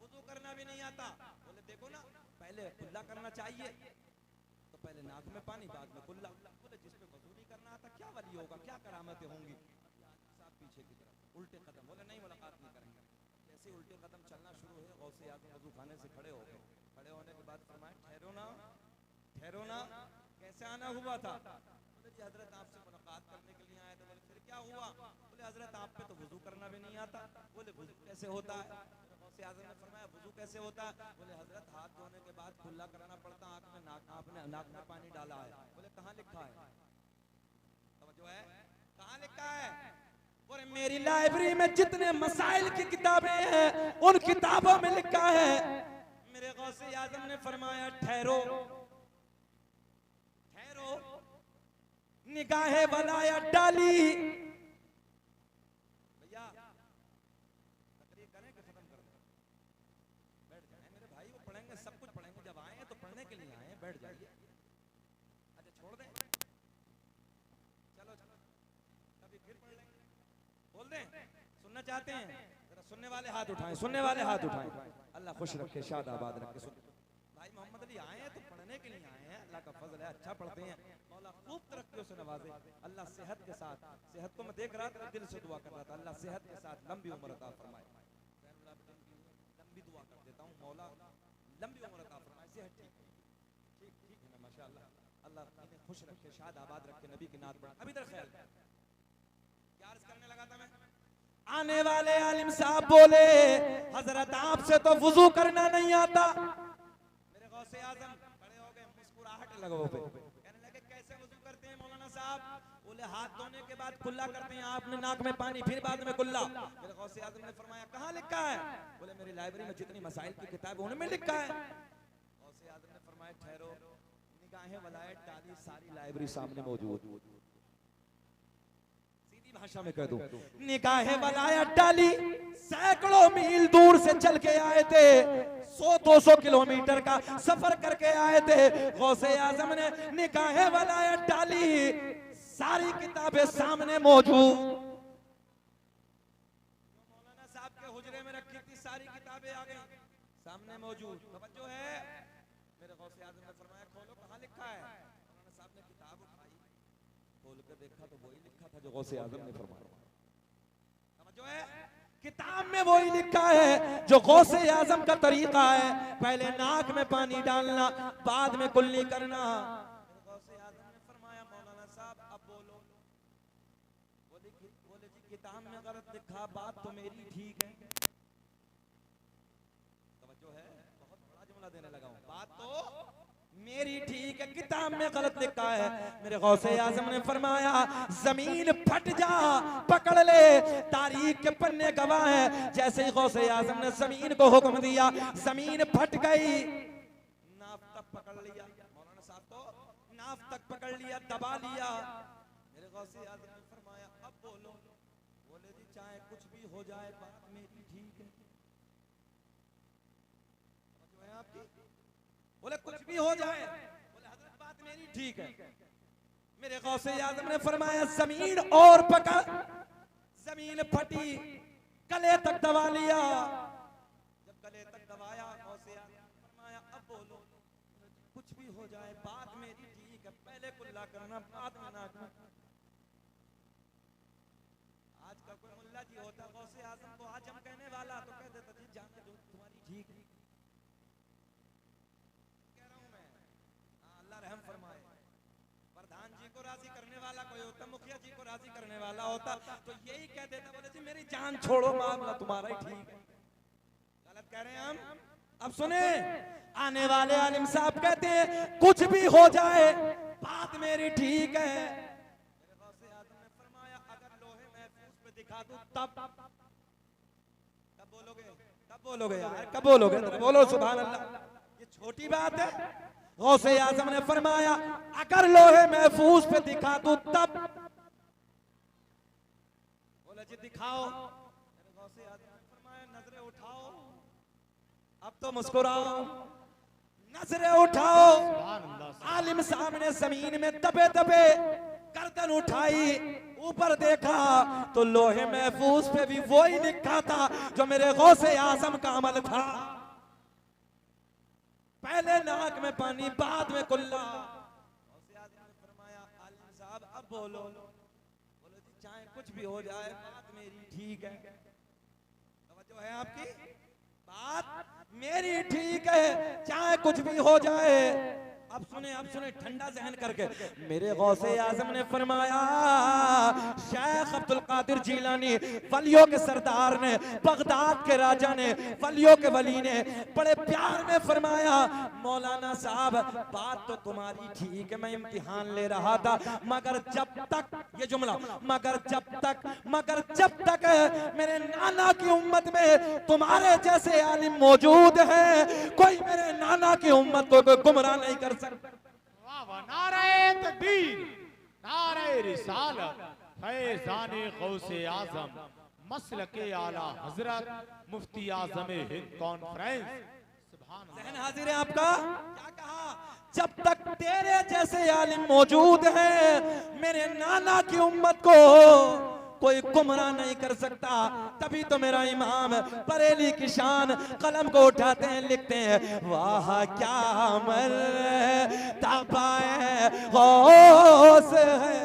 वुजू करना भी नहीं आता। बोले देखो ना, पहले कुल्ला करना चाहिए, तो पहले नाक में पानी बाद में कुल्ला। बोले जिस पे वुजू नहीं करना आता क्या वली होगा, क्या करामतें होंगी। पीछे की तरफ उल्टे कदम, बोले नहीं मुलाकात नहीं करेंगे। जैसे उल्टे कदम चलना शुरू हुए, गौसे आजम वजू खाने से खड़े हो गए। खड़े होने के बाद फरमाए ठहरो ना, ठहरो ना, कैसे आना हुआ था। बोले जी हजरत आपसे मुलाकात करने के लिए आए थे। बोले फिर क्या हुआ। बोले हजरत आप पे तो वुजू करना भी नहीं आता। बोले वुजू कैसे होता है? गौसे आज़म ने फरमाया वुजू कैसे होता है? बोले हजरत हाथ धोने के बाद कुल्ला करना पड़ता, आंख में आपने नाक में पानी डाला है। बोले कहाँ लिखा है? समझो है कहाँ लिखा है? बोले मेरी लाइब्रेरी में जितने मसाइल की किताबें हैं उन किताबों में लिखा है। मेरे गौसे आज़म ने फरमाया ठहरो ठहरो, निगाहे वलाया डाली। भैया तकरीर करें कि खत्म कर दें? बैठ जाए मेरे भाई, वो पढ़ेंगे, सब कुछ पढ़ेंगे। जब आए हैं तो पढ़ने के लिए आए हैं, बैठ जाइए। अच्छा छोड़ दें, चलो कभी फिर पढ़ लेंगे। बोल दें सुनना चाहते हैं? जरा सुनने वाले हाथ उठाएं, सुनने वाले हाथ उठाएं। अल्लाह खुश रखे, शाद आबाद रखे। सुन भाई मोहम्मद अली आए हैं तो पढ़ने के लिए आए हैं, अल्लाह का फजल है, अच्छा पढ़ते हैं। मौला खूब तरक्कियों से नवाजे, अल्लाह सेहत के साथ, सेहत को मैं देख रहा था, दिल से दुआ कर रहा था, अल्लाह सेहत के साथ लंबी उम्र अता फरमाए। लंबी दुआ कर देता हूँ, मौला लंबी उम्र अता फरमाए, सेहत ठीक ठीक ठीक है ना माशाअल्लाह। अल्लाह इन्हें खुश रखे, शाद आबाद रखे, नबी की नात पढ़े। अभी इधर ख्याल क्या अर्ज करने लगा था मैं? आने वाले आलिम साहब बोले हजरत आपसे तो वुजू करना नहीं आता। मेरे गौसे आज़म खड़े हो गए, मुस्कुराहट लगो पे, कहने लगे कैसे वुजू करते हैं मौलाना साहब? बोले हाथ धोने के बाद कुल्ला करते हैं, आपने नाक में पानी फिर बाद में कुल्ला। मेरे गौसे आज़म ने फरमाया कहाँ लिखा है? बोले मेरी लाइब्रेरी में जितनी मसाइल की किताब है उनमें लिखा है। गौसे आज़म ने फरमाया ठहरो, निगाहें वलायत डाली, सारी लाइब्रेरी सामने मौजूद। भाषा में कह दूं, निगाहे वलायत डाली, सैकड़ों मील दूर से चल के आए थे, 100-200 किलोमीटर का सफर करके आए थे। गौसे आज़म ने निगाहे वलायत डाली, सारी किताबें सामने मौजूद। मौलाना साहब के हुजरे में रखी थी सारी किताबें आ गई सामने मौजूद। तवज्जो है? मेरे गौसे आज़म ने फरमाया खोलो कहाँ लिखा है? मौलाना साहब ने किताब उठाई, खोल कर देखा तो वही लिखा था जो गौसे आज़म ने फरमाया। समझो है? किताब में वही लिखा है जो गौसे आज़म का तरीका है, पहले नाक में पानी डालना, बाद में कुल्ली करना। गौसे आज़म ने फरमाया मौलाना साहब अब बोलो। बोले जी किताब में गलत लिखा, बात तो मेरी ठीक है। समझो है? बहुत बड़ा जुमला देने लगा हूं, बात तो मेरी ठीक है, किताब में गलत लिखा है। मेरे गौसे आज़म ने फरमाया जमीन फट जा, पकड़ ले, तारीख के पन्ने गवाह है। जैसे ही गौसे आज़म ने जमीन को हुक्म दिया, जमीन फट गई, नाफ तक पकड़ लिया। मौलाना साहब तो नाफ तक पकड़ लिया, दबा लिया। मेरे गौसे आज़म ने फरमाया अब बोलो। बोले जी चाहे कुछ भी हो जाए बात मेरी ठीक है। समझ में आपकी? बोले कुछ भी हो जाए, बोले हजरत बात मेरी ठीक है। मेरे गौसे आज़म ने फरमाया जमीन और पकड़, जमीन फटी, गले तक दबा लिया। जब गले तक दबाया, गौसे आज़म ने फरमाया अब बोलो। कुछ भी हो जाए बात मेरी ठीक है, पहले कुल्ला करना बाद में नाक में। आज का कोई मुल्ला जी होता गौसे आज़म को आजम कहने वाला तो कह देता जी जाने दो तुम्हारी ठीक है। रहम फरमाए। प्रधान जी को राजी करने वाला कोई होता, मुखिया जी को राजी करने वाला होता तो यही कह देता, बोले जी मेरी जान छोड़ो, मामला तुम्हारा ही ठीक है। गलत कह रहे हैं हम? अब सुने, आने वाले आलिम साहब कहते हैं कुछ भी हो जाए बात मेरी ठीक है। मेरे गौसे आज़म ने फरमाया अगर लोहे महफूज पे दिखा दूं तब बोलोगे? कब बोलोगे यार, कब बोलोगे? बोलो सुभान अल्लाह। ये छोटी बात है? गौसे आज़म ने फरमाया अगर लोहे महफूज पे दिखा दूं तब। बोले जी दिखाओ। मेरे गौसे आज़म ने फरमाया नजरें उठाओ, अब तो मुस्कुराओ, नजरें उठाओ। आलिम साहब ने जमीन में दबे दबे गर्दन उठाई, ऊपर देखा तो लोहे महफूज पे भी वही लिखा था जो मेरे गौसे आज़म का अमल था। पहले नाक में पानी बाद में कुल्ला। फरमाया आलिम साहब अब बोलो। बोलो जी चाहे कुछ भी हो जाए बात मेरी ठीक है। तवज्जो है आपकी? बात मेरी ठीक है, चाहे कुछ भी हो जाए। अब सुने ठंडा जहन करके। मेरे गौसे आज़म ने फरमाया शेख अब्दुल कादिर जीलानी, वलियों के सरदार ने, बगदाद के राजा ने, वलियों के वली ने बड़े प्यार में फरमाया, मौलाना साहब बात तो तुम्हारी ठीक है, मैं इम्तिहान ले रहा था, मगर जब तक, ये जुमला, मगर जब तक मेरे नाना की उम्मत में तुम्हारे जैसे आलिम मौजूद हैं, कोई मेरे नाना की उम्मत को कोई गुमराह नहीं कर सकता। वाह वाह, नारे तकबीर, नारे रिसालत, फैज़ाने गौसे आज़म, मसलके आला हजरत, मुफ्ती आज़म हिंद कॉन्फ्रेंस। सुभान अल्लाह। ज़हन हाजिर है आपका? क्या कहा? जब तक तेरे जैसे आलिम मौजूद हैं, मेरे नाना की उम्मत को कोई गुमराह नहीं कर सकता। तभी तो मेरा इमाम बरेली की शान कलम को उठाते हैं, लिखते हैं, वाह क्या मर्तबाए गौस है।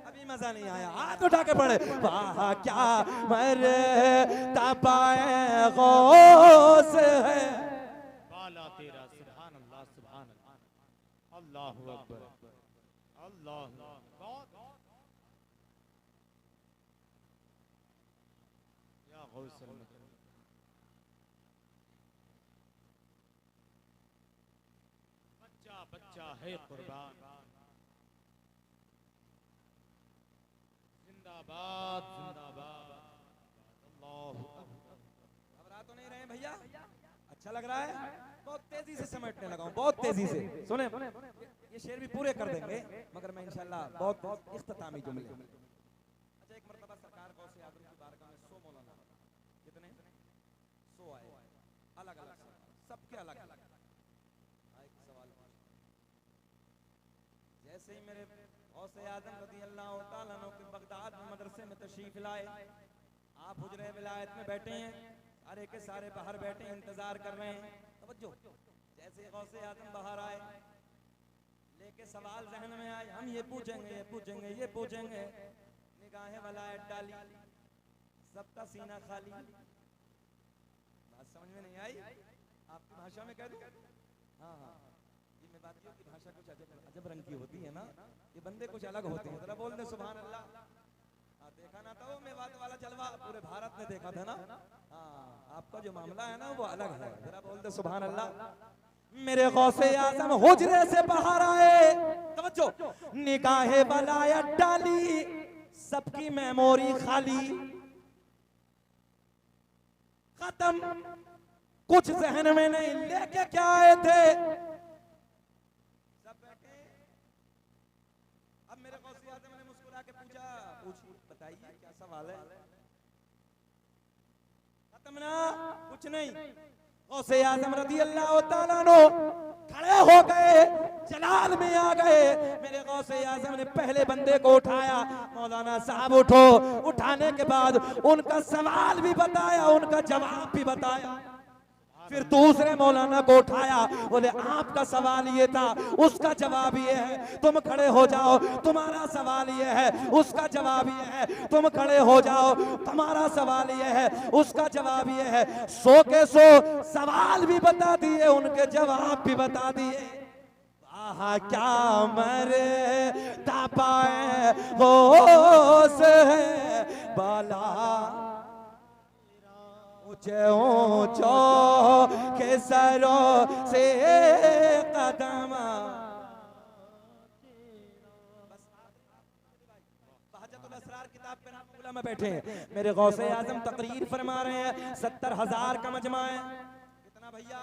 अभी मजा नहीं आया, हाथ उठा के पढ़े, वाह क्या मर्तबाए गौस है। बाला तेरा, सुभान अल्लाह, सुभान अल्लाह, अल्लाहु अकबर, अल्लाह। या गौसल मदन, बच्चा बच्चा है कुर्बान, जिंदाबाद जिंदाबाद, अल्लाहु अकबर। घबरा तो नहीं रहे भैया? अच्छा लग रहा है? बहुत तेजी से समेटने लगा हूं, बहुत तेजी से। सुने, ये शेर भी पूरे कर देंगे, मगर मैं इंशाल्लाह बहुत इख्तितामी जुमले। अच्छा, एक मरतबा सरकार गौसे आज़म की बारगाह में 100 मौलाना, कितने? 100 आए, अलग अलग, सबके अलग अलग। एक सवाल, जैसे ही मेरे गौसे आज़म रज़ी अल्लाह तआला अन्हु के बगदाद में मदरसे में तशरीफ लाए, आप हुजरे विलायत में बैठे हैं, सारे के सारे बाहर बैठे इंतजार कर रहे हैं। तवज्जो, जैसे गौसे आज़म बाहर आए, लेके सवाल जहन में आए, हम ये पूछेंगे, ये पूछेंगे, ये पूछेंगे, निगाहें वलायत डाली, सबका सीना खाली। बात समझ में नहीं आई? आपकी भाषा में कह दूं? हाँ हाँ, ये मेवातियों की भाषा कुछ अजब रंग की होती है ना, ये बंदे कुछ अलग होते हैं। जरा बोल दे सुभान अल्लाह। देखा ना था वो मेवात वाला जलवा, पूरे भारत ने देखा था ना। हाँ, आपका जो मामला है ना वो अलग है। जरा बोल दे सुभान अल्लाह। मेरे गौसे आज़म हुजरे से बाहर आए, तवज्जो, निगाहे वलायत डाली, सबकी मेमोरी खाली, खत्म, कुछ जहन में नहीं, लेके क्या आए थे? सब बैठे। अब मेरे गौसे आज़म ने मुस्कुरा के पूछा, पूछिए, बताइए क्या सवाल है? खत्म ना, कुछ नहीं। गौसे आज़म रज़ी अल्लाह तआला अन्हु खड़े हो गए, जलाल में आ गए। मेरे गौसे आज़म ने पहले बंदे को उठाया, मौलाना साहब उठो। उठाने के बाद उनका सवाल भी बताया, उनका जवाब भी बताया। फिर दूसरे मौलाना को उठाया, बोले आपका सवाल ये था, उसका जवाब ये है, तुम खड़े हो जाओ, तुम्हारा सवाल ये है, उसका जवाब ये है, तुम खड़े हो जाओ, तुम्हारा सवाल ये है, उसका जवाब ये है। 100 के 100 सवाल भी बता दिए, उनके जवाब भी बता दिए। आहा क्या मर्तबाए गौस है बाला, ऊंचे ऊंचो के सरों से कदम। बहजतुल असरार किताब पे नाम में बैठे हैं, मेरे गौसे आज़म तकरीर फरमा रहे हैं। 70,000 का मजमा है। कितना भैया?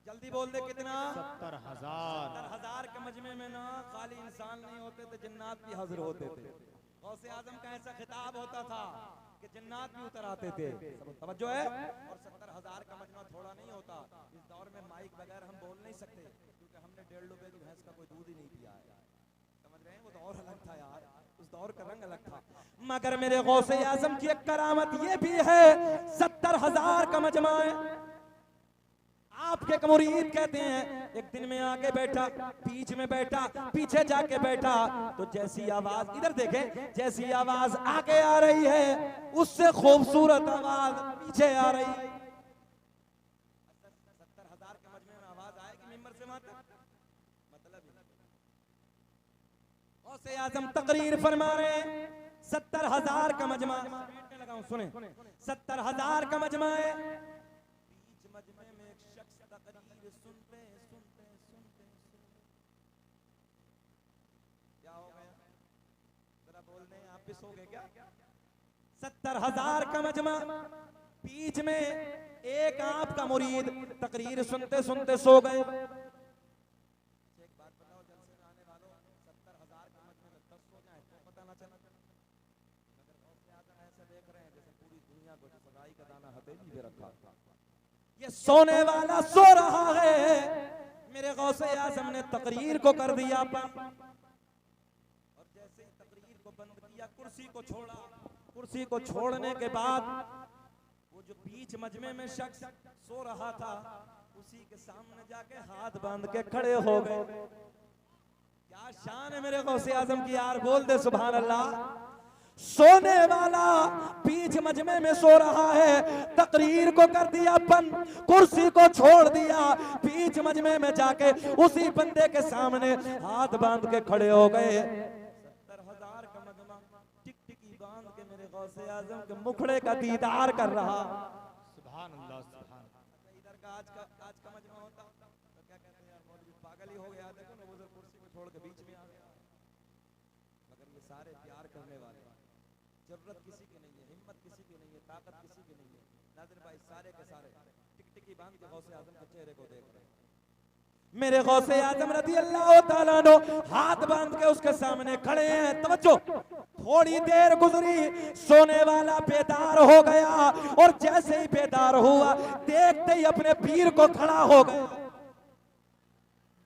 जल्दी बोल दे, कितना? 70,000। 70,000 के मजमे में ना खाली इंसान नहीं होते थे, जिन्नात भी हाजिर होते थे। गौसे आज़म का ऐसा खिताब होता था कि जिन्नात भी उतर आते थे। तवज्जो है? और 70,000 का मजमा थोड़ा नहीं होता। इस दौर में माइक बगैर हम बोल नहीं सकते, क्योंकि हमने 1.5 रुपए की भैंस का कोई दूध ही नहीं पिया है। समझ रहे हैं? वो दौर अलग था यार, उस दौर का रंग अलग था। मगर मेरे गौसे आज़म की एक करामत ये भी है, 70,000 का मजमा है। आपके एक मुरीद कहते हैं, एक दिन में आके बैठा, बीच में बैठा, पीछे जाके बैठा, तो जैसी आवाज, इधर देखें, जैसी आवाज आगे आ रही है, उससे खूबसूरत आवाज पीछे आ रही है। 70,000 के मजमे में आवाज आएगी मिंबर से वहां तक? मतलब गौसे आज़म तकरीर फरमा रहे हैं, 70,000 का मजमा लगाऊं, सुने 70,000 का मजमा है। बीच मजमे में एक शख्स तकरीर सुनते सुनते सुनते क्या हो गया, जरा बोल दें, आप भी सो गए क्या? 70,000 का मजमा, बीच में एक आपका मुरीद तकरीर सुनते सुनते सो गए। एक बात बताओ, जलसे में आने वालों, 70,000 के मजमे में 10 सो जाए तो पता ना चला। मगर गौसे आज़म ऐसे देख रहे हैं जैसे पूरी दुनिया को सगाई का दाना हथेली पे रखा। ये सोने वाला सो रहा है, मेरे गौसे आज़म ने तकरीर को कर दिया बंद, और जैसे ही तकरीर को बंद किया, कुर्सी को छोड़ा। कुर्सी को छोड़ने के बाद वो जो बीच मजमे में शख्स सो रहा था, उसी के सामने जाके हाथ बांध के खड़े हो गए। क्या शान है मेरे गौसे आजम की यार, बोल दे सुभान अल्लाह। सोने वाला बीच मजमे में सो रहा है, तकरीर को कर दिया बंद, कुर्सी को छोड़ दिया, बीच मजमे में जाके उसी बंदे के सामने हाथ बांध के खड़े हो गए। 70,000 का मजमा टिकटिकी बांध के मेरे गौसे आजम के मुखड़े का दीदार कर रहा। सुभान अल्लाह, सुभान अल्लाह। इधर का आज का मजमा होता तो क्या कहते हैं यार, मौलवी पागल ही हो गया, देखो ना उधर कुर्सी को छोड़ के बीच में आ गया। मगर ये सारे प्यार करने वाले, जरूरत किसी की नहीं है, हिम्मत किसी की नहीं है, ताकत किसी की नहीं है। नाज़िर भाई सारे के सारे टिकटिकी बांध के गौसे आजम के चेहरे को देख रहे हैं। मेरे गौसे आजम रज़ी अल्लाह तआला अन्हु हाथ बांध के उसके सामने खड़े हैं। तवज्जो, थोड़ी देर गुजरी, सोने वाला बेदार हो गया, और जैसे ही बेदार हुआ, देखते ही अपने पीर को खड़ा हो गया।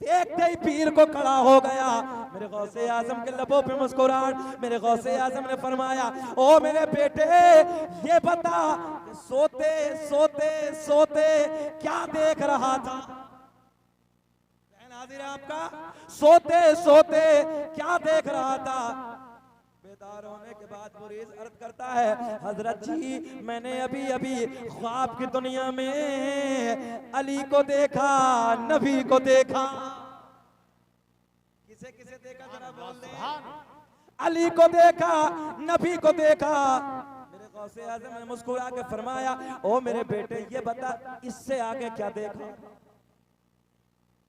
देखते ही पीर को खड़ा हो गया। मेरे गौसे आजम के लबों पे मुस्कुराहट। मेरे गौसे आजम ने फरमाया, ओ मेरे बेटे, ये बता सोते सोते सोते क्या देख रहा था? हाजिर है आपका, सोते सोते क्या देख रहा था? बेदार होने के बाद मुरीद अर्ज करता है, हजरत जी मैंने अभी अभी ख्वाब की दुनिया में अली को देखा, नबी को देखा। किसे किसे देखा जरा बोल दे। अली को देखा, नबी को देखा। मेरे गौसे आज़म ने मुस्कुरा के फरमाया, ओ मेरे बेटे ये बता इससे आगे क्या देखा?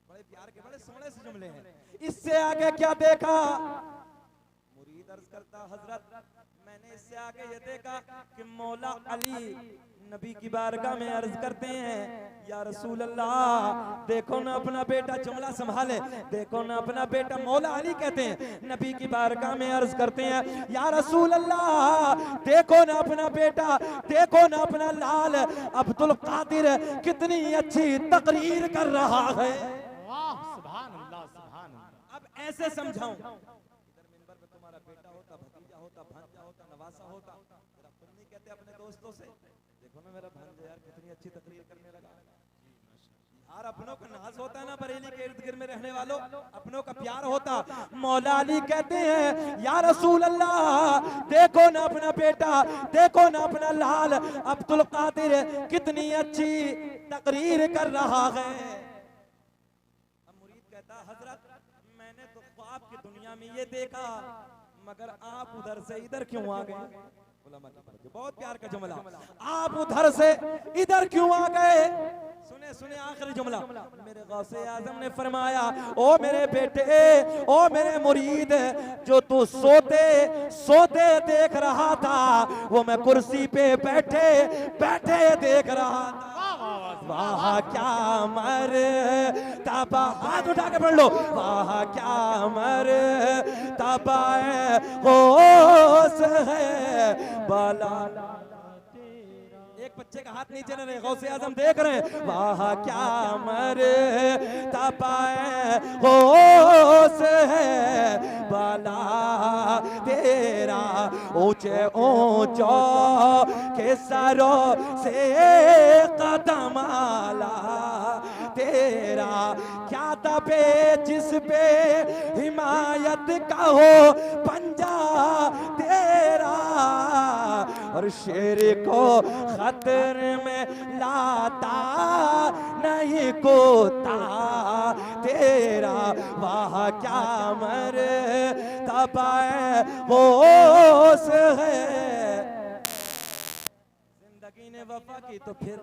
बड़े प्यार के बड़े सोने से जुमले हैं। इससे आगे क्या देखा? मुरीद अर्ज करता, हजरत मैंने इससे आगे ये देखा कि मौला अली नबी की बारगाह में अर्ज करते हैं, या रसूल अल्लाह देखो ना अपना बेटा, जुमला संभाले, देखो ना अपना बेटा। मौला अली कहते हैं नबी की बारगाह में अर्ज करते हैं, या रसूल अल्लाह देखो ना अपना बेटा, देखो ना अपना लाल अब्दुल कादिर कितनी अच्छी तकरीर कर रहा है। सुभान अल्लाह, सुभान अल्लाह। अब ऐसे समझाऊं, इधर मिंबर पे तुम्हारा बेटा होता, भतीजा होता, भांजा होता, नवासा होता, जरा तुम नहीं कहते अपने दोस्तों से, देखो ना मेरा भांजा यार कितनी अच्छी तकरीर करने लगा। यार अपनों का नाज होता है ना, बरेली के इर्द गिर्द में रहने वालों, अपनों का प्यार होता। मौला अली कहते हैं, या रसूल अल्लाह देखो ना अपना बेटा, देखो ना अपना लाल अब्दुल कादिर कितनी अच्छी तकरीर कर रहा है। हजरत मैंने तो ख्वाब की दुनिया में ये देखा, मगर आप उधर से इधर क्यों आ गए? बहुत प्यार का जुमला, आप उधर से इधर क्यों आ गए? सुने सुने आखिरी जुमला, मेरे गौसे आजम ने फरमाया, ओ मेरे बेटे, ओ मेरे मुरीद, जो तू सोते सोते देख रहा था, वो मैं कुर्सी पे बैठे बैठे देख रहा था। वाह क्या मर तबा, हाथ उठा के पढ़ लो, वाह क्या मर तबा होश है बाला। एक बच्चे का हाथ नीचे न रहे, गौसे आजम देख रहे हैं, वाह क्या मर तपाए होश है बाला तेरा, ऊंचे ऊंचो के सरों से कदम आला तेरा, क्या दबे जिस पे हिमायत का हो पंजा तेरा, और शेर को खतर में लाता नहीं कोता तेरा, वाह क्या मर छपाए होश है। जिंदगी ने वफा की तो फिर